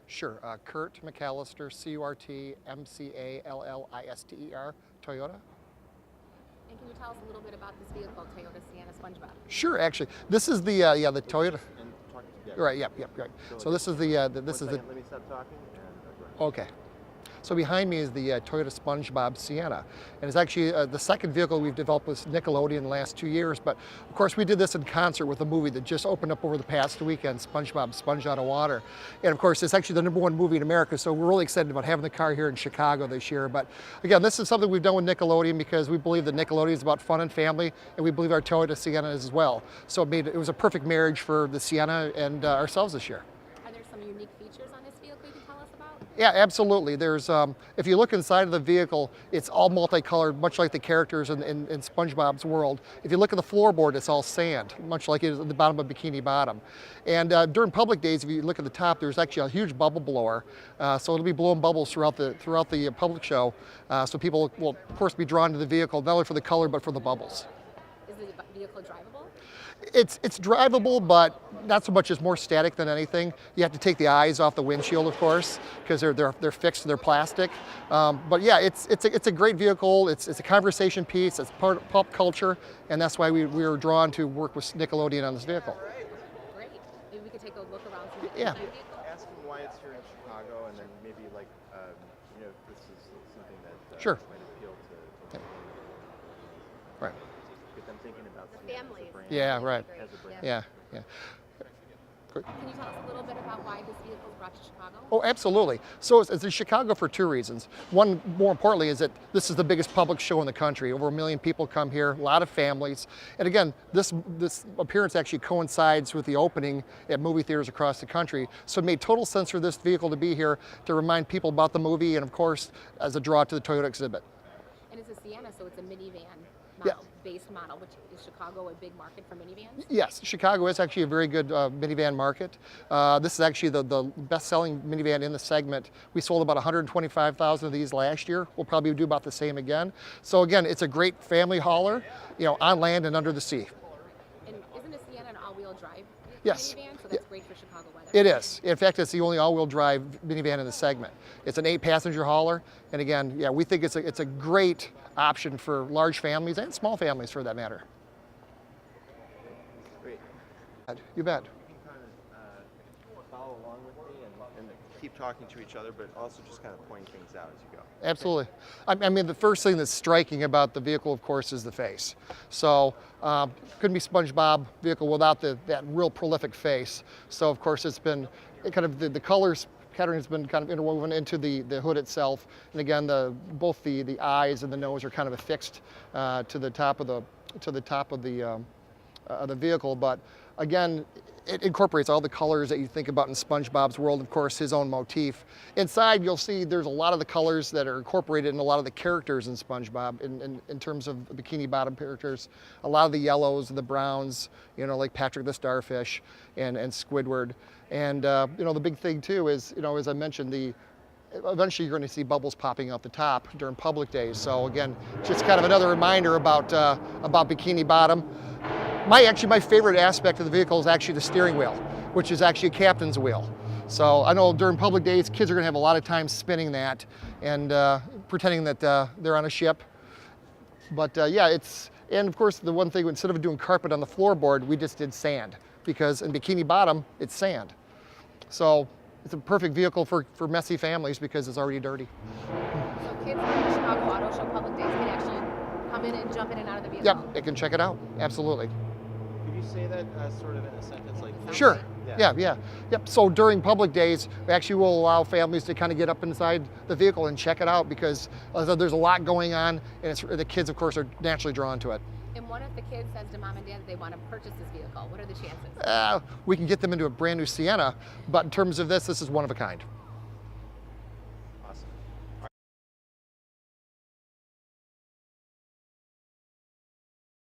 Sure. Curt McAllister, CURT MCALLISTER, Toyota. And can you tell us a little bit about this vehicle, Toyota Sienna Spongebob? Sure. Actually, this is the the Toyota. Right. Yep. Right. So this is this is the. Let me stop talking. Okay. So behind me is the Toyota Spongebob Sienna, and it's actually the second vehicle we've developed with Nickelodeon in the last 2 years. But of course, we did this in concert with a movie that just opened up over the past weekend, SpongeBob Sponge Out of Water. And of course, it's actually the #1 movie in America, so we're really excited about having the car here in Chicago this year. But again, this is something we've done with Nickelodeon because we believe that Nickelodeon is about fun and family, and we believe our Toyota Sienna is as well. So it was a perfect marriage for the Sienna and ourselves this year. Are there some unique features on this vehicle you can tell us about? Yeah, absolutely. There's, if you look inside of the vehicle, it's all multicolored, much like the characters in SpongeBob's world. If you look at the floorboard, it's all sand, much like it is at the bottom of Bikini Bottom. And during public days, if you look at the top, there's actually a huge bubble blower. So it'll be blowing bubbles throughout the public show. So people will, of course, be drawn to the vehicle, not only for the color, but for the bubbles. Is the vehicle drivable? It's drivable, but not so much. It's more static than anything. You have to take the eyes off the windshield, of course, because they're fixed to their plastic. But yeah, it's a great vehicle. It's a conversation piece. It's part of pop culture, and that's why we were drawn to work with Nickelodeon on this vehicle. Great. Maybe we could take a look around some of the Yeah. vehicle. Ask them why it's here in Chicago, and then maybe like, if this is something that Sure. might appeal to Right. get them thinking about The Sienna families. as a brand. Yeah. Right. As a brand. Yeah. Can you tell us a little bit about why this vehicle was brought to Chicago? Oh, absolutely. So it's in Chicago for 2 reasons. One, more importantly, is that this is the biggest public show in the country. Over 1 million people come here, a lot of families. And again, this appearance actually coincides with the opening at movie theaters across the country. So it made total sense for this vehicle to be here to remind people about the movie and, of course, as a draw to the Toyota exhibit. And it's a Sienna, so it's a minivan Yeah. based model, which is Chicago a big market for minivans? Yes, Chicago is actually a very good minivan market. This is actually the best-selling minivan in the segment. We sold about 125,000 of these last year. We'll probably do about the same again. So again, it's a great family hauler, on land and under the sea. And isn't a Sienna an all-wheel drive Yes. minivan? So that's great for Chicago weather. It is. In fact, it's the only all-wheel drive minivan in the segment. It's an 8-passenger hauler, and again, yeah, we think it's a great option for large families and small families for that matter. Great. You bet. You can kind of follow along with me and keep talking to each other, but also just kind of pointing things out as you go. Absolutely. I mean, the first thing that's striking about the vehicle, of course, is the face. So couldn't be SpongeBob vehicle without that real prolific face. So of course, it's been kind of the colors pattern has been kind of interwoven into the hood itself. And again, both the eyes and the nose are kind of affixed to the top of the vehicle. But again, it incorporates all the colors that you think about in SpongeBob's world, of course, his own motif. Inside, you'll see there's a lot of the colors that are incorporated in a lot of the characters in SpongeBob in terms of Bikini Bottom characters. A lot of the yellows and the browns, like Patrick the Starfish and Squidward. And, the big thing too is, as I mentioned, eventually you're going to see bubbles popping out the top during public days. So again, just kind of another reminder about Bikini Bottom. My favorite aspect of the vehicle is actually the steering wheel, which is actually a captain's wheel. So I know during public days, kids are going to have a lot of time spinning that and pretending that they're on a ship. But and of course the one thing, instead of doing carpet on the floorboard, we just did sand, because in Bikini Bottom, it's sand. So it's a perfect vehicle for messy families because it's already dirty. So kids in the Chicago Auto Show public days can actually come in and jump in and out of the vehicle? Yep, they can check it out, absolutely. Could you say that sort of in a sentence like this? Sure. Yeah. Yep. So during public days, we actually will allow families to kind of get up inside the vehicle and check it out, because there's a lot going on, and the kids, of course, are naturally drawn to it. And what if the kid says to mom and dad that they want to purchase this vehicle? What are the chances? We can get them into a brand new Sienna, but in terms of this is one of a kind.